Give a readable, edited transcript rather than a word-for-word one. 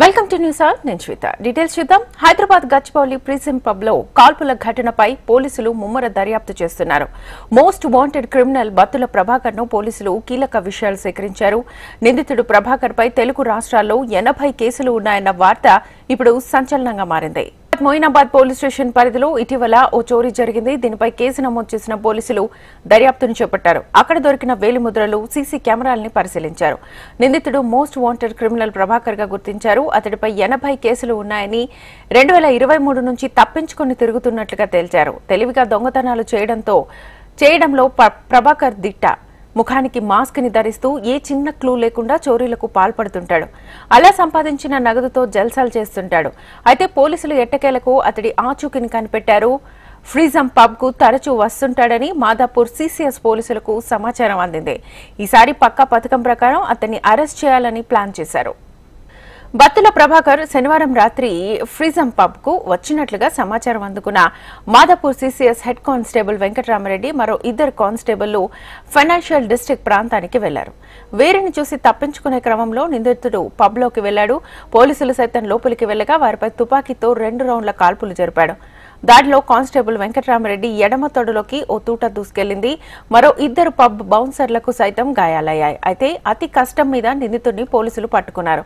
Welcome to news hour నేను శ్వేత. Details చూద్దాం. Hyderabad Gachibowli prison pub లో కాల్పుల ఘటనపై పోలీసులు ముమ్మర దర్యాప్తు చేస్తున్నారు. Most wanted criminal Battula Prabhakar ను పోలీసులు కీలక విషయాలు సేకరించారు. నిందితుడు ప్రభాకర్ పై తెలుగు రాష్ట్రాల్లో 80 కేసులు ఉన్నాయన్న వార్త ఇప్పుడు సంచలనంగా మారింది. మొయినాబాద్ పోలీస్ స్టేషన్ పరిధిలో ఇటీవల ఓ చోరీ జరిగింది. దీనిపై కేసు నమోదు చేసిన పోలీసులు దర్యాప్తును చేపట్టారు. అక్కడ దొరికిన వేలిముద్రలు, సీసీ కెమెరాలని పరిశీలించారు. నిందితుడు మోస్ట్ వాంటెడ్ క్రిమినల్ ప్రభాకర్ గా గుర్తించారు. అతడిపై 80 కేసులు ఉన్నాయని 2023 నుంచి తప్పించుకుని తిరుగుతున్నట్లుగా తేల్చారు. తెలివిగా దొంగతనాలు చేయడంలో ప్రభాకర్ దిట్ట. ముఖానికి మాస్క్ ని ధరిస్తూ ఏ చిన్న క్లూ లేకుండా చోరీలకు పాల్పడుతుంటాడు. అలా సంపాదించిన నగదుతో జల్సాలు చేస్తుంటాడు. అయితే పోలీసులు ఎట్టకేలకు అతడి ఆచూకీని కనిపెట్టారు. ఫ్రీజం పబ్ కు తరచూ వస్తుంటాడని మాదాపూర్ సిసిఎస్ పోలీసులకు సమాచారం అందింది. ఈసారి పక్కా పథకం ప్రకారం అతన్ని అరెస్ట్ చేయాలని ప్లాన్ చేశారు. బత్తుల ప్రభాకర్ శనివారం రాత్రి ఫ్రీజం పబ్ కు వచ్చినట్లుగా సమాచారం అందుకున్న Madhapur CCS head constable Venkataramareddy మరో 2 కానిస్టేబుళ్లు ఫైనాన్షియల్ డిస్ట్రిక్ట్ ప్రాంతానికి వెళ్లారు. వీరిని చూసి తప్పించుకునే క్రమంలో నిందితుడు పబ్ లోకి వెళ్లాడు. పోలీసులు సైతం లోపలికి వెళ్లగా వారిపై తుపాకీతో 2 రౌండ్ల కాల్పులు జరిపాడు. దాడిలో కానిస్టేబుల్ వెంకటరామరెడ్డి ఎడమ తొడలోకి ఓ తూట దూసుకెళ్లింది. మరో 2 పబ్ బౌన్సర్లకు సైతం గాయాలయ్యాయి. అయితే అతి కష్టం మీద నిందితుడిని పోలీసులు పట్టుకున్నారు.